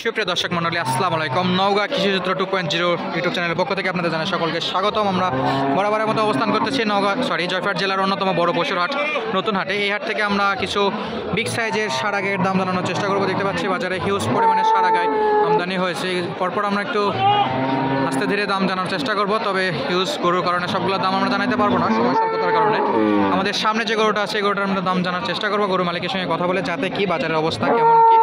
সুপ্রিয় দর্শক মণ্ডলী, আসসালামু আলাইকুম। নওগাঁ কৃষিচিত্র 2.0 ইউটিউব চ্যানেলের পক্ষ থেকে আপনাদের জানাই সকলকে স্বাগতম। আমরা বরাবরের মতো অবস্থান করতেছি জয়পুরহাট জেলার অন্যতম বড় পশুর হাট নতুন হাটে। এই হাট থেকে আমরা কিছু বিগ সাইজের সার গাইয়ের দাম জানানোর চেষ্টা করব। দেখতে পাচ্ছি বাজারে হিউজ পরিমাণে সার গাই আমদানি হয়েছে। পরপর আমরা একটু আস্তে ধীরে দাম জানার চেষ্টা করব, তবে হিউজ গরুর কারণে সবগুলো দাম আমরা জানাতে পারবো না, সময় স্বল্পতার কারণে। আমাদের সামনে যে গরুটা আছে এই গরুটার আমরা দাম জানার চেষ্টা করবো, গরু মালিকের সঙ্গে কথা বলে, যাতে কি বাজারের অবস্থা কেমন কি।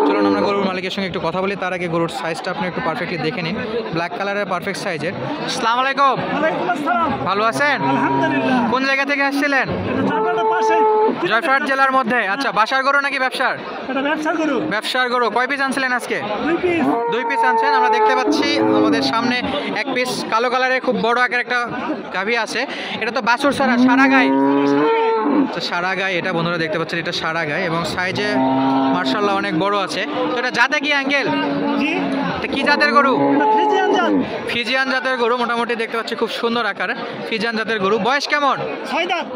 চলুন আমরা গরুর মালিকের সঙ্গে একটু কথা বলি। তার আগে গরুর সাইজটা আপনি একটু পারফেক্টলি দেখে নিন, ব্ল্যাক কালারের পারফেক্ট সাইজের। আসসালামু আলাইকুম। ভালো আছেন? কোন জায়গা থেকে আসছিলেন? জয়পুরহাট জেলার মধ্যে। আচ্ছা, বাসার গরু নাকি ব্যবসার? ব্যবসার গরু। কয় পিস আনছিলেন আজকে? 2 পিস আনছেন। আমরা দেখতে পাচ্ছি আমাদের সামনে 1 পিস কালো কালারের খুব বড় আকার একটা গাভী আছে। এটা তো বাছুর ছাড়া সারা গাই, সারা গাই এটা বন্ধুরা দেখতে পাচ্ছেন, এটা সারা গাই এবং সাইজে মার্শাল্লাহ অনেক বড় আছে। তো এটা জাতে কি আঙ্কেল? এটা কি জাতের গরু? ফিজিয়ান জাতের গরু। মোটামুটি দেখতে পাচ্ছি খুব সুন্দর আকার ফিজিয়ান জাতের গরু। বয়স কেমন? 6 দাঁত।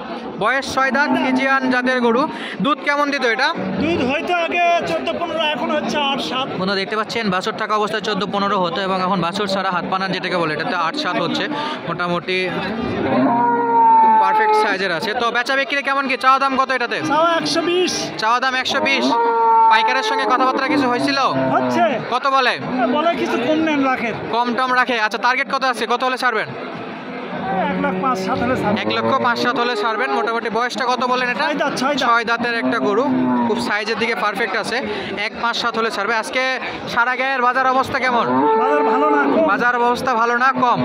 বয়স 6 দাঁত, ফিজিয়ান জাতের গরু। দুধ কেমন দিত এটা? দুধ হয়তো আগে 14-15, এখন হচ্ছে 8-7। বন্ধুরা দেখতে পাচ্ছেন বাছুর থাকা অবস্থায় 14-15 হতো এবং এখন বাছুর ছাড়া হাত পানার যেটাকে বলে এটাতে 8-7 হচ্ছে। মোটামুটি পারফেক্ট সাইজের আছে। তো বেচা বিক্রি কেমন কি? চাওয়া দাম কত এটাতে? চাওয়া 120। চাওয়া দাম 120। পাইকারের সঙ্গে কথাবার্তা কিছু হয়েছিল? হচ্ছে। কত বলে? বলে কিছু কম নেন, রাখেন। কম টম রাখে। আচ্ছা, টার্গেট কত আছে? কত হলে ছাড়বেন? 1,05,7 হলে ছাড়বেন। 1,05,7 হলে ছাড়বেন। মোটামুটি বয়সটা কত বলেন এটা? 6 দাঁতের একটা গরু, খুব সাইজের দিকে পারফেক্ট আছে। 1,05,7 হলে ছাড়বে। আজকে সারা গায়ের বাজার অবস্থা কেমন? বাজার ভালো না, কম। বাজার অবস্থা ভালো না, কম।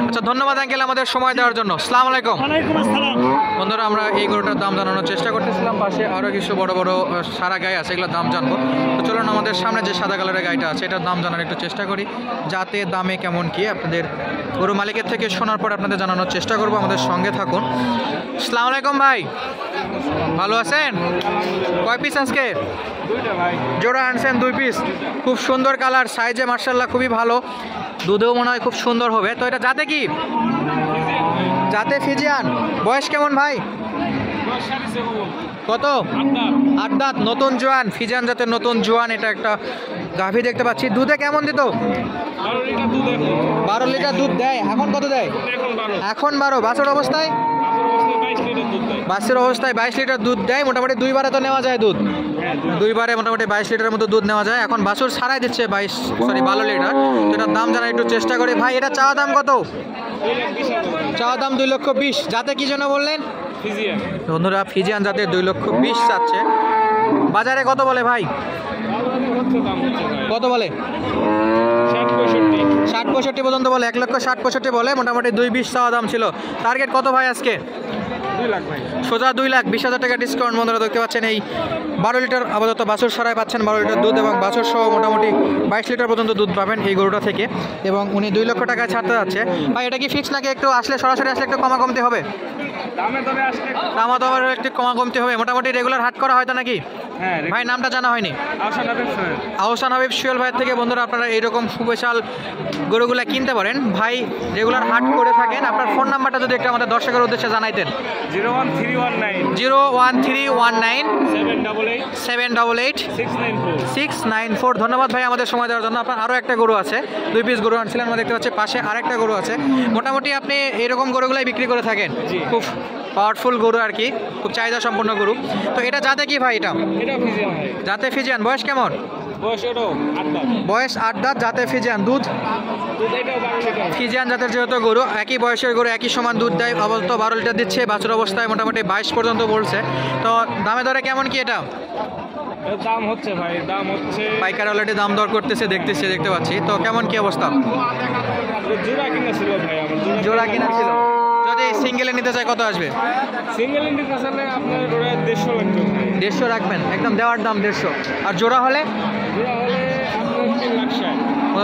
আচ্ছা, ধন্যবাদ আঙ্কেল আমাদের সময় দেওয়ার জন্য। আসসালামু আলাইকুম। ওয়ালাইকুম আসসালাম। বন্ধুরা, আমরা এই গরুটার দাম জানানোর চেষ্টা করতেছিলাম। পাশে আরও কিছু বড় বড় সারা গাই আছে, এগুলোর দাম জানবো। তো চলুন আমাদের সামনে যে সাদা কালারের গাইটা আছে এটার দাম জানার একটু চেষ্টা করি, যাতে দামে কেমন কি আপনাদের গরু মালিকের থেকে শোনার পর আপনাদের জানানোর চেষ্টা করবো। আমাদের সঙ্গে থাকুন। আসসালামু আলাইকুম ভাই, ভালো আছেন? কয় পিস আজকে? জোড়া আনছেন 2 পিস। খুব সুন্দর কালার, সাইজে মার্শাল্লাহ খুবই ভালো, দুধেও মনে হয় খুব সুন্দর হবে। তো এটা যাতে কি? যাতে ফিজিয়ান। বয়স কেমন ভাই? কত? 8 দাঁত, নতুন জোয়ান, ফিজিয়ান জাতের নতুন জোয়ান। এটা একটা গাভী দেখতে পাচ্ছি। দুধে কেমন দিত? 12 লিটার দুধ দেয়। এখন কত দেয়? এখন 12। বাছুর অবস্থায়? বাছুর অবস্থায় 22 লিটার দুধ দেয়। মোটামুটি 2 বারে তো নেওয়া যায় দুধ, 2 বারে মোটামুটি 22 লিটারের মতো দুধ নেওয়া যায়। এখন বাছুর ছাড়াই দিচ্ছে 12 লিটার। তো এটার দাম জানার একটু চেষ্টা করি। ভাই, এটা চাওয়া দাম কত? চাওয়া দাম 2,20,000। যাতে কি জন্য বললেন? বন্ধুরা, ফিজিয়ান জাতের 2,20,000 চাচ্ছে। বাজারে কত বলে ভাই? কত বলে? 60-65 পর্যন্ত বলে। 1,60,65,000 বলে। মোটামুটি 2,20,000 চাওয়া দাম ছিল। টার্গেট কত ভাই আজকে? 2 লাখ ভাই। সোজা 2,20,000 টাকা ডিসকাউন্ট। বন্ধুরা দেখতে পাচ্ছেন এই 12 লিটার আপাতত বাছুর সারায় পাচ্ছেন 12 লিটার দুধ এবং বাছুর সহ মোটামুটি 22 লিটার পর্যন্ত দুধ পাবেন এই গরুটা থেকে। এবং উনি 2 লক্ষ টাকায় ছাড়তে যাচ্ছে। ভাই, এটা কি ফিক্স নাকি একটু আসলে সরাসরি আসলে একটু কমা কমতে হবে? দামে তবে একটু কমা কমতে হবে। মোটামুটি রেগুলার হাট করা হয়তো নাকি? ভাই, নামটা জানা হয়নি। আহসান হাবিব সুয়েল ভাইয়ের থেকে বন্ধুরা আপনারা এইরকম সুবিশাল গরুগুলা কিনতে পারেন। ভাই রেগুলার হাট করে থাকেন। আপনার ফোন নাম্বারটা যদি একটু আমাদের দর্শকের উদ্দেশ্যে জানাইতেন। 01319 788 694। ধন্যবাদ ভাই আমাদের সময় দেওয়ার জন্য। আপনার আরও একটা গরু আছে, 2 পিস গরু আনছিলেন। আমরা দেখতে পাচ্ছি পাশে আরেকটা গরু আছে। মোটামুটি আপনি এরকম গরুগুলাই বিক্রি করে থাকেন? খুব পাওয়ারফুল গরু আর কি, খুব চাহিদা সম্পন্ন গরু। তো এটা যাতে কি ভাই? এটা যাতে ফিজিয়ান। বয়স কেমন? বয়স 8 দাঁত, যাতে ফিজিয়ান। দুধ? ফিজিয়ান জাতের যেহেতু গরু, একই বয়সের গরু, একই সমান দুধ দেয়। আপাতত 12 লিটার দিচ্ছে। বাছুর অবস্থায় মোটামুটি 22 পর্যন্ত বলছে। তো দামে দরে কেমন কি এটা? দাম হচ্ছে ভাই, দাম হচ্ছে। পাইকার অলরেডি দাম দর করতেছে, দেখতে পাচ্ছি। তো কেমন কি অবস্থা? জোড়া কিনা ছিল ভাই, আমার জোড়া কিনা ছিল। যদি সিঙ্গেলে নিতে চাই কত আসবে? সিঙ্গেল নিতে চাইলে আপনার 150 লাগবে। 150 রাখবেন? একদম দেওয়ার দাম 150। আর জোড়া হলে? জোড়া হলে আপনার 3,60,000।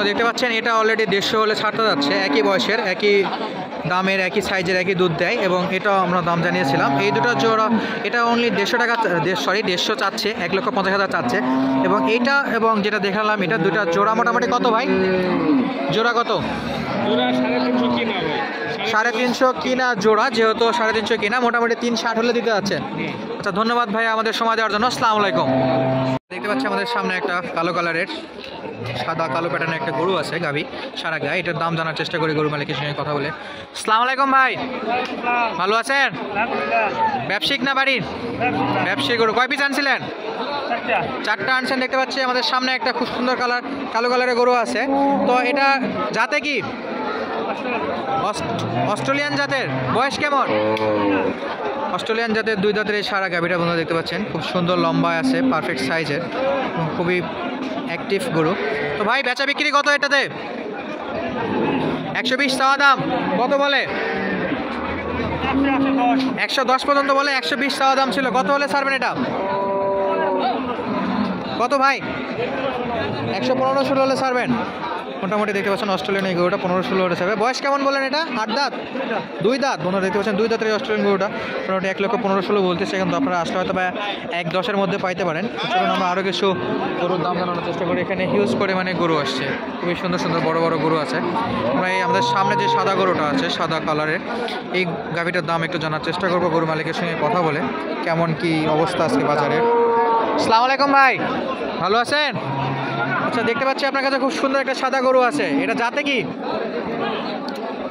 দেখতে পাচ্ছেন এটা অলরেডি 150 হলে ছাড়তে যাচ্ছে। একই বয়সের, একই দামের, একই সাইজের, একই দুধ দেয় এবং এটাও আমরা দাম জানিয়েছিলাম। এই দুটো জোড়া, এটা অনলি 150 টাকা, 150 চাচ্ছে, 1,50,000 চাচ্ছে। এবং এইটা এবং যেটা দেখালাম এটা দুটা জোড়া মোটামুটি কত ভাই? জোড়া কত? জোড়া 350 কিনা ভাই। 350 কিনা জোড়া, যেহেতু 350 কিনা, মোটামুটি 360 হলে দিতে যাচ্ছে। আচ্ছা, ধন্যবাদ ভাই আমাদের সময় দেওয়ার জন্য। আসসালামু আলাইকুম। দেখতে পাচ্ছি আমাদের সামনে একটা কালো কালারের সাদা কালো প্যাটার্নের একটা গরু আছে গাভী সারা গায়ে, এটার দাম জানার চেষ্টা করি গরু মালিকের সঙ্গে কথা বলে। আসসালামু আলাইকুম ভাই, ভালো আছেন? ব্যবসায়িক না বাড়ির? ব্যবসায়িক গরু। কয় পিস আনছিলেন? 4টা আনছেন দেখতে পাচ্ছি। আমাদের সামনে একটা খুব সুন্দর কালো কালারের গরু আছে। তো এটা জাতে কি? অস্ট্রেলিয়ান জাতের। বয়স কেমন? অস্ট্রেলিয়ান জাতের 2 দাঁতের এই সারা গাভীটা বন্ধুরা দেখতে পাচ্ছেন, খুব সুন্দর লম্বা আছে, পারফেক্ট সাইজের, খুবই অ্যাক্টিভ গরু। তো ভাই বেচা বিক্রি কত এটাতে? 120 চাওয়া দাম, কত বলে? 110 পর্যন্ত বলে, 120 চাওয়া দাম ছিল। কত হলে ছাড়বেন এটা? কত ভাই? 115-16 হলে ছাড়বেন। মোটামুটি দেখতে পাচ্ছেন অস্ট্রেলিয়ান এই গরুটা 15-16 হলে ছাড়বে। বয়স কেমন বলেন এটা? 8 দাঁত? 2 দাঁত বন্ধুরা দেখতে পাচ্ছেন, 2 দাঁতের এই অস্ট্রেলিয়ান গরুটা মোটামুটি 1,15,16 বলতেছে, কিন্তু আপনারা আসলে হয়তো বা 110-এর মধ্যে পাইতে পারেন। চলুন আমরা আরও কিছু গরুর দাম জানানোর চেষ্টা করি। এখানে হিউজ পরিমাণে গরু আসছে, খুবই সুন্দর সুন্দর বড় বড় গরু আছে। আমরা এই আমাদের সামনে যে সাদা গরুটা আছে সাদা কালারের, এই গাভীটার দাম একটু জানার চেষ্টা করবো গরু মালিকের সঙ্গে কথা বলে, কেমন কি অবস্থা আজকে বাজারে। আসসালামু আলাইকুম ভাই, ভালো আছেন? আচ্ছা, দেখতে পাচ্ছি আপনার কাছে খুব সুন্দর একটা সাদা গরু আছে, এটা জাতে কি?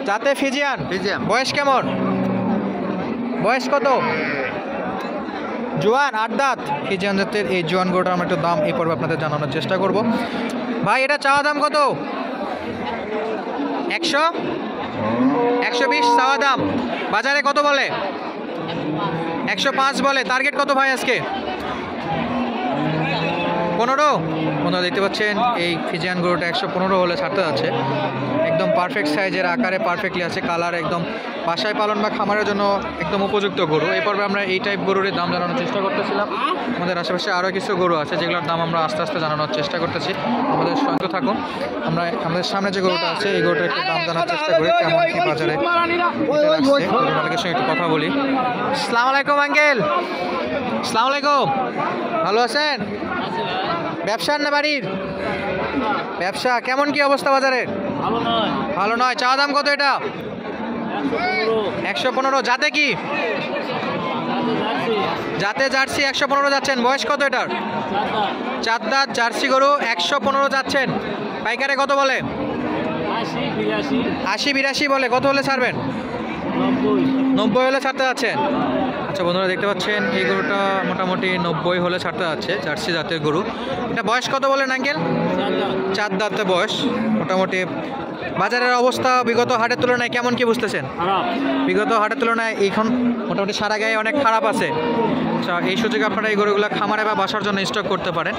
জাতে ফিজিয়ান। বয়স কেমন? বয়স কত? জোয়ান, 8 দাঁত। ফিজিয়ান জাতের এই জোয়ান গরুটার আমরা একটু দাম এই পর্বে আপনাদের জানানোর চেষ্টা করব। ভাই এটা চাওয়া দাম কত? 120 চাওয়া দাম। বাজারে কত বলে? 105 বলে। টার্গেট কত ভাই আজকে? 15। বন্ধুরা দেখতে পাচ্ছেন এই ফিজিয়ান গরুটা 115 হলে ছাড়তে যাচ্ছে। একদম পারফেক্ট সাইজের, আকারে পারফেক্টলি আছে, কালার একদম বাসায় পালন বা খামারের জন্য একদম উপযুক্ত গরু। এই পর্বে আমরা এই টাইপ গরুর দাম জানানোর চেষ্টা করতেছিলাম। আমাদের আশেপাশে আরও কিছু গরু আছে যেগুলোর দাম আমরা আস্তে আস্তে জানানোর চেষ্টা করতেছি। আমাদের সঙ্গে থাকুন। আমরা আমাদের সামনে যে গরুটা আছে এই গরুটার একটু দাম জানার চেষ্টা করি, কেমন কি বাজারে গরু মালিকের সঙ্গে একটু কথা বলি। আসসালামু আলাইকুম আঙ্কেল। আসসালামু আলাইকুম, ভালো আছেন? ব্যবসার না বাড়ির? ব্যবসা। কেমন কি অবস্থা বাজারের? ভালো নয়। চাওয়া দাম কত এটা? 115। জাতে কি? জাতে জার্সি। 115 যাচ্ছেন। বয়স কত এটার? 4 দাঁত জার্সি গরু, 115 যাচ্ছেন। পাইকারে কত বলে? 80-82 বলে। কত হলে ছাড়বেন? 90 হলে ছাড়তে যাচ্ছেন। আচ্ছা বন্ধুরা দেখতে পাচ্ছেন এই গরুটা মোটামুটি 90 হলে ছাড়তে যাচ্ছে, জার্সি জাতের গরু। এটা বয়স কত বলেন আঙ্কেল? 4 দাঁতে বয়স। মোটামুটি বাজারের অবস্থা বিগত হাটের তুলনায় কেমন কি বুঝতেছেন? বিগত হাটের তুলনায় এখন মোটামুটি সারা গায়ে অনেক খারাপ আছে। আচ্ছা, এই সুযোগে আপনারা এই গরুগুলো খামারে বা বাসার জন্য স্টক করতে পারেন।